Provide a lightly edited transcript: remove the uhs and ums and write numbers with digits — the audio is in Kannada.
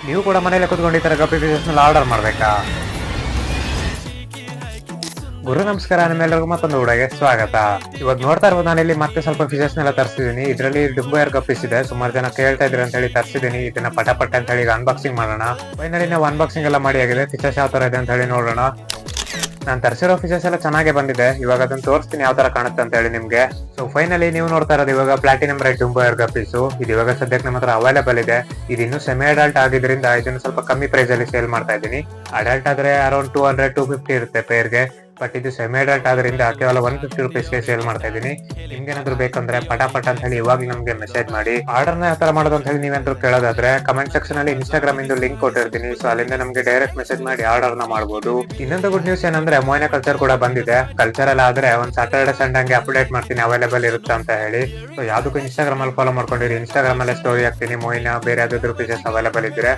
ನೀವು ಕೂಡ ಮನೇಲಿ ಕೂತ್ಕೊಂಡು ಈ ತರ ಗಪ್ಪಿ ಫಿಶಸ್ ಆರ್ಡರ್ ಮಾಡ್ಬೇಕಾ? ಗುರು ನಮಸ್ಕಾರ, ನಿಮ್ಮೆಲ್ಲರಿಗೂ ಮತ್ತೊಂದು ಊಡಗೆ ಸ್ವಾಗತ. ಇವಾಗ ನೋಡ್ತಾ ಇರ್ಬೋದು, ನಾನು ಇಲ್ಲಿ ಮತ್ತೆ ಸ್ವಲ್ಪ ಫಿಶಸ್ ನೆಲ್ಲ ತರಿಸಿದೀನಿ. ಇದರಲ್ಲಿ ಡುಂಬರ್ ಗಪ್ಪೀಸ್ ಇದೆ. ಸುಮಾರು ಜನ ಕೇಳ್ತಾ ಇದ್ರಿ ಅಂತ ಹೇಳಿ ತರಿಸಿದೀನಿ. ಇದನ್ನ ಪಟ ಅಂತ ಹೇಳಿ ಅನ್ಬಾಕ್ಸಿಂಗ್ ಮಾಡೋಣ. ಫೈನಲಿ ನಾವು ಅನ್ಬಾಕ್ಸಿಂಗ್ ಎಲ್ಲ ಮಾಡಿ ಆಗಿದೆ. ಫಿಶಸ್ ಯಾವ ತರ ಇದೆ ಅಂತ ಹೇಳಿ ನೋಡೋಣ. ನಾನು ತರಿಸಿರೋ ಫಿಶಸ್ ಎಲ್ಲ ಚೆನ್ನಾಗೇ ಬಂದಿದೆ. ಇವಾಗ ಅದನ್ನ ತೋರಿಸ್ತೀನಿ ಯಾವ ತರ ಕಾಣುತ್ತೆ ಅಂತ ಹೇಳಿ ನಿಮ್ಗೆ. ಸೊ ಫೈನಲಿ ನೀವು ನೋಡ್ತಾ ಇರೋದು ಇವಾಗ ಪ್ಲಾಟಿನಂ ರೆಡ್ ಡುಂಬರ್ ಗಪ್ಪೀಸು. ಇದು ಇವಾಗ ಸದ್ಯಕ್ಕೆ ನಮ್ಮ ಹತ್ರ ಅವೈಲೇಬಲ್ ಇದೆ. ಇದು ಇನ್ನು ಸೆಮಿ ಅಡಲ್ಟ್ ಆಗಿದ್ರಿಂದ ಇದನ್ನು ಸ್ವಲ್ಪ ಕಮ್ಮಿ ಪ್ರೈಸ್ ಅಲ್ಲಿ ಸೇಲ್ ಮಾಡ್ತಾ ಇದ್ದೀನಿ. ಅಡಲ್ಟ್ ಆದ್ರೆ ಅರೌಂಡ್ 200-250 ಇರುತ್ತೆ ಪೇರ್ಗೆ. ಬಟ್ ಇದು ಸೆಮಿ ಅಡಲ್ಟ್ ಆದ್ರಿಂದ ಕೇವಲ 150 ರುಪೀಸ್ಗೆ ಸೇಲ್ ಮಾಡ್ತಾ ಇದ್ದೀನಿ. ನಿಮ್ಗೆ ಏನಾದ್ರು ಬೇಕಂದ್ರೆ ಪಟ ಅಂತ ಹೇಳಿ ಇವಾಗ ನಮ್ಗೆ ಮೆಸೇಜ್ ಮಾಡಿ. ಆರ್ಡರ್ನ ಯಾವ ತರ ಮಾಡೋದು ಅಂತ ಹೇಳಿ ನೀವೇನಾದ್ರು ಕೇಳೋದಾದ್ರೆ ಕಮೆಂಟ್ ಸೆಕ್ಷನ್ ಅಲ್ಲಿ ಇನ್ಸ್ಟಾಗ್ರಾಮ್ ಇಂದು ಲಿಂಕ್ ಕೊಟ್ಟಿರ್ತೀನಿ. ಸೊ ಅಲ್ಲಿಂದ ನಮ್ಗೆ ಡೈರೆಕ್ಟ್ ಮೆಸೇಜ್ ಮಾಡಿ ಆರ್ಡರ್ನ ಮಾಡಬಹುದು. ಇನ್ನೊಂದು ಗುಡ್ ನ್ಯೂಸ್ ಏನಂದ್ರೆ ಮೊಯ್ನಾ ಕಲ್ಚರ್ ಕೂಡ ಬಂದಿದೆ. ಕಲ್ಚರ್ ಎಲ್ಲ ಆದ್ರೆ ಒಂದ್ ಸಾಟರ್ಡೆ ಸಂಡೇ ಹಂಗೆ ಅಪ್ಡೇಟ್ ಮಾಡ್ತೀನಿ ಅವೈಲೇಬಲ್ ಇರುತ್ತೆ ಅಂತ ಹೇಳಿ. ಸೊ ಯಾವ್ದಕ್ಕೂ ಇನ್ಸ್ಟಾಗ್ರಾಮ್ ಅಲ್ಲಿ ಫಾಲೋ ಮಾಡ್ಕೊಂಡಿರಿ. ಇನ್ಸ್ಟಾಗ್ರಾಮ್ ಅಲ್ಲೇ ಸ್ಟೋರಿ ಹಾಕ್ತೀನಿ ಮೊಯ್ನಾ ಬೇರೆ ಯಾವ್ದಾದ್ರು ಫೀಚರ್ಸ್ ಅವೈಲೇಬಲ್ ಇದ್ರೆ.